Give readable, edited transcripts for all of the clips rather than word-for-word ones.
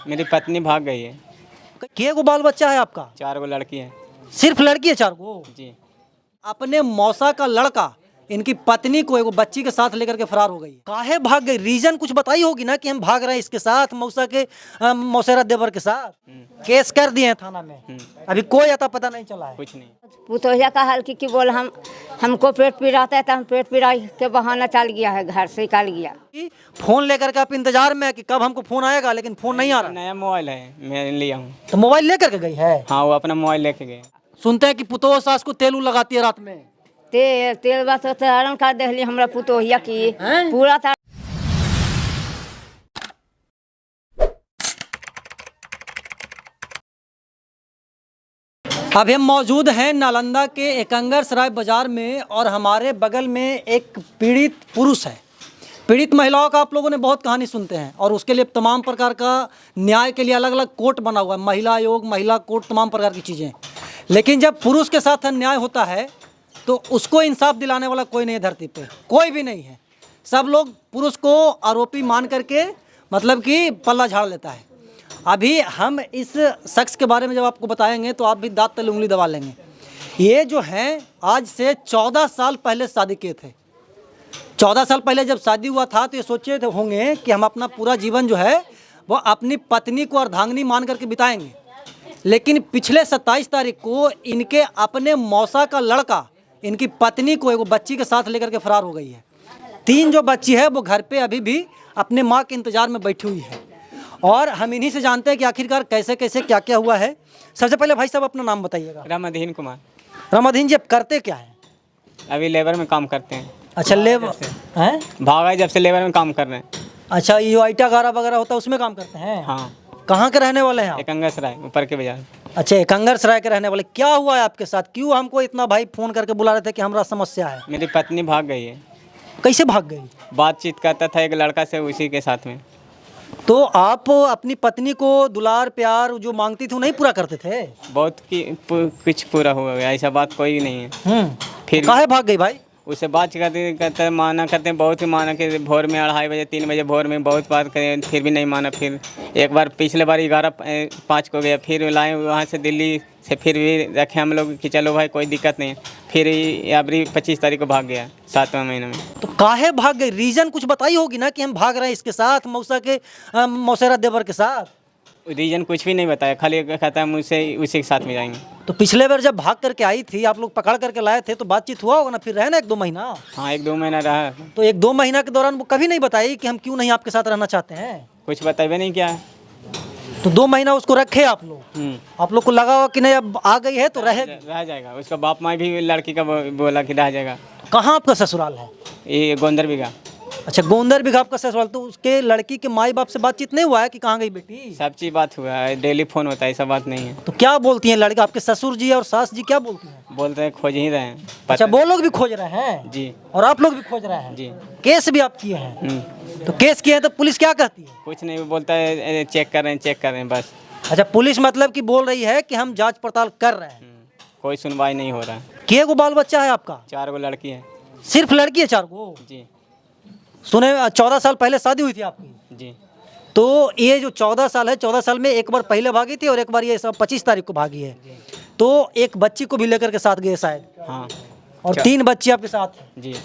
मेरी पत्नी भाग गई है। के गो बाल बच्चा है आपका? 4 गो लड़की है। सिर्फ लड़की है 4 गो? जी। अपने मौसा का लड़का इनकी पत्नी को एगो बच्ची के साथ लेकर के फरार हो गई। काहे भाग गई? रीजन कुछ बताई होगी ना कि हम भाग रहे हैं इसके साथ, मौसा के मौसेरा देवर के साथ। केस कर दिए हैं थाना में, अभी कोई अता पता नहीं चला है। कुछ नहीं। पुतोहिया का हाल की बोल हमको पेट पीड़ाता है तो हम पेट पीड़ा के बहाना चल गया है, घर से निकाल गया। फोन लेकर के आप इंतजार में है कि कब हमको फोन आएगा, लेकिन फोन नहीं आ रहा। नया मोबाइल है, मैं लिया हूँ। तो मोबाइल लेकर के गई है? हाँ, वो अपना मोबाइल लेके गए। सुनते हैं कि पुतोह सास को तेल लगाती है रात में। तेल बस तरण कर दे हमरा पुतोहिया की पूरा था। अब हम मौजूद हैं नालंदा के एकंगरसराय बाजार में और हमारे बगल में एक पीड़ित पुरुष है। पीड़ित महिलाओं का आप लोगों ने बहुत कहानी सुनते हैं और उसके लिए तमाम प्रकार का न्याय के लिए अलग अलग कोर्ट बना हुआ है, महिला आयोग, महिला कोर्ट, तमाम प्रकार की चीज़ें। लेकिन जब पुरुष के साथ अन्याय होता है तो उसको इंसाफ दिलाने वाला कोई नहीं है धरती पे, कोई भी नहीं है। सब लोग पुरुष को आरोपी मान करके मतलब कि पल्ला झाड़ लेता है। अभी हम इस शख्स के बारे में जब आपको बताएंगे तो आप भी दांत तले उंगली दबा लेंगे। ये जो हैं आज से 14 साल पहले शादी किए थे। 14 साल पहले जब शादी हुआ था तो ये सोचे थे होंगे कि हम अपना पूरा जीवन जो है वो अपनी पत्नी को अर्धांगिनी मान करके बिताएंगे। लेकिन पिछले 27 तारीख को इनके अपने मौसा का लड़का इनकी पत्नी को एगो बच्ची के साथ लेकर के फरार हो गई है। 3 जो बच्ची है वो घर पे अभी भी अपने माँ के इंतजार में बैठी हुई है। और हम इन्हीं से जानते हैं कि आखिरकार कैसे कैसे क्या क्या हुआ है। सबसे पहले भाई साहब अपना नाम बताइएगा। रामाधीन कुमार। रामाधीन जी, अब करते क्या है? अभी लेबर में काम करते हैं। अच्छा, लेबर हैं? भागा जब से लेबर में काम कर रहे हैं। अच्छा, ये आइटा गारा वगैरह होता है उसमें काम करते हैं? हाँ। कहाँ के रहने वाले हैं आप? एकंगरसराय ऊपर के बाजार। अच्छा, एकंगरसराय के रहने वाले। क्या हुआ है आपके साथ? क्यों हमको इतना भाई फ़ोन करके बुला रहे थे कि हमारा समस्या है? मेरी पत्नी भाग गई है। कैसे भाग गई? बातचीत करता था एक लड़का से, उसी के साथ में। तो आप अपनी पत्नी को दुलार प्यार जो मांगती थी वो नहीं पूरा करते थे? बहुत कुछ पूरा हुआ गया, ऐसा बात कोई नहीं है। फिर काहे भाग गई भाई? उसे बात करते माना करते हैं, बहुत ही माना कि भोर में 2:30 बजे 3 बजे भोर में बहुत बात करें, फिर भी नहीं माना। फिर एक बार पिछले बार 11:05 को गया, फिर लाए वहाँ से दिल्ली से, फिर भी रखे हम लोग कि चलो भाई कोई दिक्कत नहीं। फिर अभी 25 तारीख को भाग गया 7वें महीने में। तो काहे भाग गई? रीज़न कुछ बताई होगी ना कि हम भाग रहे हैं इसके साथ, मौसा के मौसेरा देवर के साथ। रीजन कुछ भी नहीं बताया, खाली कहता है मुझसे उसी के साथ में जाएंगे। तो पिछले बार जब भाग करके आई थी, आप लोग पकड़ करके लाए थे, तो बातचीत हुआ होगा ना? फिर रहे ना 1-2 महीना? हाँ, 1-2 महीना रहा। तो 1-2 महीना के दौरान वो कभी नहीं बताई कि हम क्यों नहीं आपके साथ रहना चाहते हैं? कुछ बताए नहीं क्या। तो 2 महीना उसको रखे आप लोग। आप लोग को लगा हो कि नहीं अब आ गई है तो रह जाएगा। उसका बाप माँ भी लड़की का बोला कि रह जाएगा। कहाँ आपका ससुराल है? ये गोंदर बिगा। अच्छा, गोंदर बिघा आपका ससुराल। तो उसके लड़की के माई बाप से बातचीत नहीं हुआ है कि कहाँ गई बेटी? सब चीज बात हुआ है, डेली फोन होता है, ऐसा बात नहीं है। तो क्या बोलती हैं लड़के? आपके ससुर जी और सास जी क्या बोलती हैं? बोलते हैं खोज ही रहे हैं। अच्छा, वो लोग भी खोज रहे हैं जी, और आप लोग भी खोज रहे हैं जी। केस भी आप किए हैं? तो केस किए हैं तो पुलिस क्या कहती है? कुछ नहीं, वो बोलता है चेक कर रहे हैं बस। अच्छा, पुलिस मतलब कि बोल रही है कि हम जांच पड़ताल कर रहे हैं। कोई सुनवाई नहीं हो रहा है। के गो बाल बच्चा है आपका? 4 गो लड़की है। सिर्फ लड़की है 4 गो? जी। सुने 14 साल पहले शादी हुई थी आपकी? जी। तो ये जो 14 साल है, 14 साल में एक बार पहले भागी थी और एक बार ये सब 25 तारीख को भागी है। तो एक बच्ची को भी लेकर के साथ गए शायद? हाँ। और 3 बच्ची आपके साथ? जी।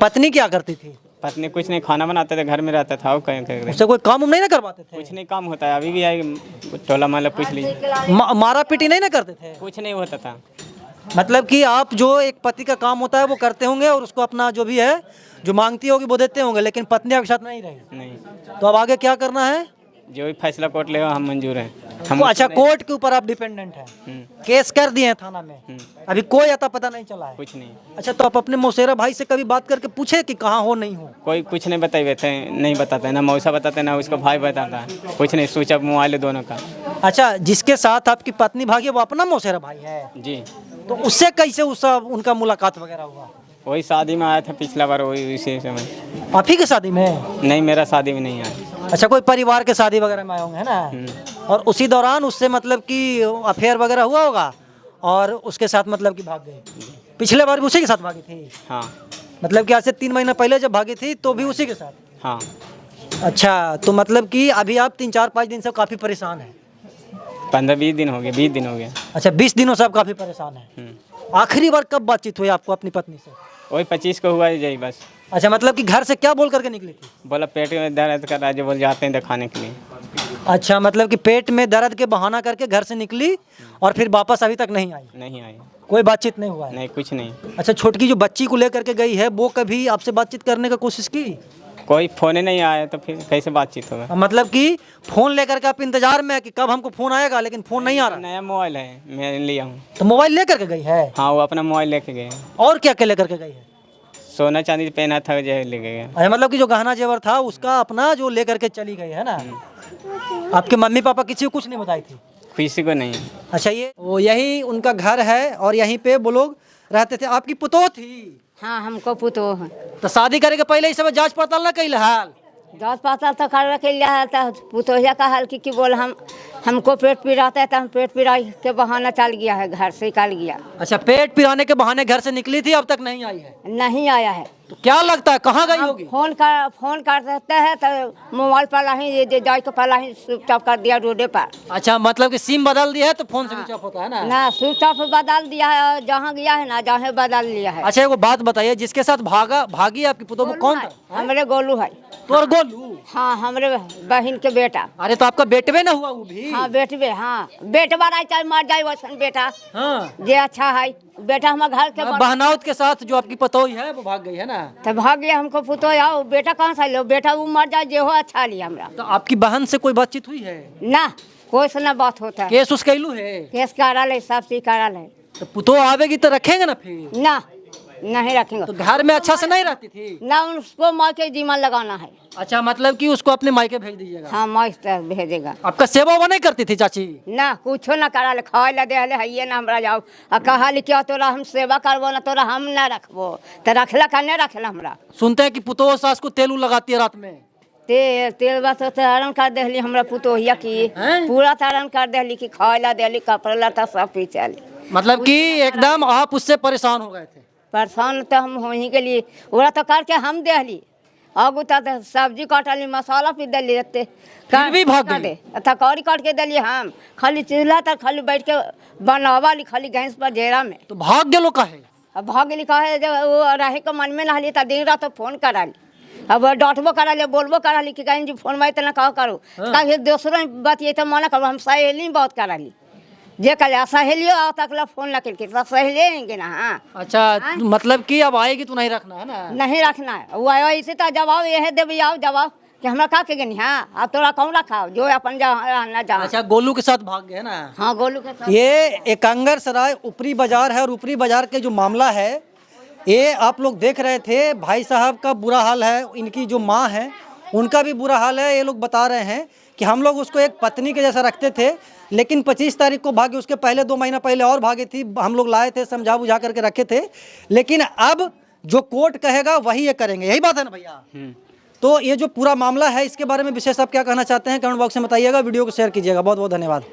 पत्नी क्या करती थी? पत्नी कुछ नहीं, खाना बनाते थे, घर में रहता था। वो कहीं उससे कोई काम नहीं ना करवाते थे? कुछ नहीं काम होता है, अभी भी आई टोला माला पूछ लीजिए। मारा पीटी नहीं ना करते थे? कुछ नहीं होता था। मतलब कि आप जो एक पति का काम होता है वो करते होंगे और उसको अपना जो भी है जो मांगती होगी वो देते होंगे, लेकिन पत्नी आपके साथ नहीं रही? नहीं। तो अब आगे क्या करना है? जो भी फैसला कोर्ट लेगा हम मंजूर हैं। तो अच्छा, कोर्ट के ऊपर आप डिपेंडेंट हैं? केस कर दिए हैं थाना में, अभी कोई अता पता नहीं चला है? कुछ नहीं। अच्छा, तो आप अपने मौसेरा भाई से कभी बात करके पूछे कि कहाँ हो नहीं हो? कोई कुछ नहीं नहीं बताता है, ना मौसा बताता है ना उसका भाई बताता है। कुछ नहीं, स्विच ऑफ मोबाइल है दोनों का। अच्छा, जिसके साथ आपकी पत्नी भागी वो अपना मौसेरा भाई है? जी। तो उससे कैसे उनका मुलाकात वगैरह हुआ? वही शादी में आया था पिछला बार, वही उसी समय। आप ही की शादी में? नहीं, मेरा शादी में नहीं आया। अच्छा, कोई परिवार के शादी वगैरह में आए होंगे, है ना? और उसी दौरान उससे मतलब कि अफेयर वगैरह हुआ होगा और उसके साथ मतलब कि भाग गए। पिछले बार भी उसी के साथ भागी थी? हाँ। मतलब कि आज से 3 महीना पहले जब भागी थी तो भी उसी के साथ? हाँ। अच्छा, तो मतलब कि अभी आप 3-4-5 दिन से काफ़ी परेशान हैं। 15-20 दिन हो गए, 20 दिन हो गया। अच्छा, 20 दिनों से आप काफ़ी परेशान हैं। आखिरी बार कब बातचीत हुई आपको अपनी पत्नी से? वही 25 को हुआ यही बस। अच्छा, मतलब कि घर से क्या बोल करके निकली थी? बोला पेट में दर्द कर रहा है, जो बोल जाते हैं दिखाने के लिए। अच्छा, मतलब कि पेट में दर्द के बहाना करके घर से निकली और फिर वापस अभी तक नहीं आई? नहीं आई। कोई बातचीत नहीं हुआ है? नहीं, कुछ नहीं। अच्छा, छोटकी जो बच्ची को लेकर के गई है वो कभी आपसे बातचीत करने का कोशिश की? कोई फ़ोन ही नहीं आया तो फिर कैसे बातचीत होगा। मतलब कि फ़ोन लेकर के आप इंतजार में है कि कब हमको फ़ोन आएगा, लेकिन फ़ोन नहीं आ रहा। नया मोबाइल है, मैं लिया हूँ। तो मोबाइल लेकर के गई है? हाँ, वो अपना मोबाइल लेके गए। और क्या क्या लेकर के गई है? सोना चांदी पहना था, जो ले गए। अच्छा, मतलब कि जो गहना जेवर था उसका अपना जो लेकर के चली गई है ना। आपके मम्मी पापा किसी को कुछ नहीं बताई थी? किसी को नहीं। अच्छा, ये वो यही उनका घर है और यहीं पे वो लोग रहते थे। आपकी पुतोह थी? हाँ, हमको पुतो है। तो शादी करे के पहले इस सब जांच पड़ताल ना कैल हाल? जांच पड़ताल तो कर रखे लिया था। पुतोहिया का हाल कि बोल हमको पेट पीड़ाता है तो हम पेट पीड़ा के बहाना चल गया है, घर से निकल गया। अच्छा, पेट पिराने के बहाने घर से निकली थी, अब तक नहीं आई है? नहीं आया है। तो क्या लगता है कहाँ गई होगी? फोन कर देते हैं तो मोबाइल पर ही जाए के पहला ही स्विच ऑफ कर दिया रोडे पर। अच्छा, मतलब कि सिम बदल दिया है तो फोन स्विच ऑफ होता है ना? ना, स्विच ऑफ बदल दिया है और जहाँ गया है ना जहाँ बदल लिया है। अच्छा, एगो बात बताइए, जिसके साथ भागी आपकी पुतोह, वो कौन था? हमरे गोलू है। तोर गोलू? हाँ, हमरे बहन के बेटा। अरे तो आपका बेटवे ना हुआ वो भी? हाँ, बेटवे। हाँ, बेटवा रहे चाहे मर जाए वैसन बेटा। हाँ, जे अच्छा है बेटा हमारे घर के बहनावत के साथ जो आपकी पतोही है वो भाग गई है ना? तो भाग गया। हमको पुतो आओ बेटा कहाँ से लो, बेटा वो मर जाए जे हो अच्छा लिया हमरा। तो आपकी बहन से कोई बातचीत हुई है? ना, कोई से ना बात होता है। केस उस कैलू है? केस करल है, सब चीज करल है। तो पुतोह आवेगी तो रखेंगे ना फिर? ना, नहीं रखेंगे। तो घर में अच्छा से नहीं रहती थी? ना, उसको माँ के जीवन लगाना है। अच्छा, मतलब कि उसको अपने मायके भेज दीजिएगा? हाँ, माँ से भेजेगा। आपका सेवा वो नहीं करती थी चाची? ना, कुछो ना करल, खाए ला दे है ना हमरा जाओ आ कहा क्या तोरा हम सेवा करबो ना तोरा हम ना रखबो तो रखला का नहीं रखला हमरा। सुनते हैं कि पुतोह सास को तेल लगाती है रात में? तेल बस तारण कर देली हमरा पुतोहिया की। हैं? पूरा तारण कर देली कि खाए ला देली, कपड़ा लता सब पीछे। मतलब कि एकदम आप उससे परेशान हो गए थे? परेशान तो हम हो ही के लिए ओरा तो करके हम देली। आगू तो सब्जी काटली, मसाला पी दिली रहते फिर भी भाग गई? थकौड़ी काट के दिली हम। खाली चूल्हा तक खाली बैठ के बनावाली खाली गैस पर जेरा में। तो भाग गेलो काहे? अब भाग गेली कहे जब वो रहे के मन में नहली तो दिन रात फोन कराली। अब डांटबो कराली, बोलबो कराली कि कहीं जी फोन में इतना कहो करो कहीं दूसरों बतिए तो मना करो। हम सहेली बहुत कराली जे कल सहेलियो आओ तकला फोन लगे कि सहेलेंगे ना। हाँ, अच्छा, मतलब कि अब आएगी तो नहीं रखना है ना? नहीं रखना है। वो आयो इसे तो जवाब यह देवी आओ जवाब कि हमरा का के गनी। हाँ, अब तोरा कौन रखा जो अपन रहना जा। अच्छा, गोलू के साथ भाग गए ना? हाँ, गोलू के साथ। ये एकंगर सराय ऊपरी बाजार है और ऊपरी बाजार के जो मामला है ये आप लोग देख रहे थे। भाई साहब का बुरा हाल है, इनकी जो माँ है उनका भी बुरा हाल है। ये लोग बता रहे हैं कि हम लोग उसको एक पत्नी के जैसा रखते थे, लेकिन 25 तारीख को भागे, उसके पहले 2 महीना पहले और भागे थी। हम लोग लाए थे, समझा बुझा करके रखे थे, लेकिन अब जो कोर्ट कहेगा वही ये करेंगे। यही बात है ना भैया? तो ये जो पूरा मामला है इसके बारे में विशेष आप क्या कहना चाहते हैं कमेंट बॉक्स में बताइएगा। वीडियो को शेयर कीजिएगा। बहुत बहुत धन्यवाद।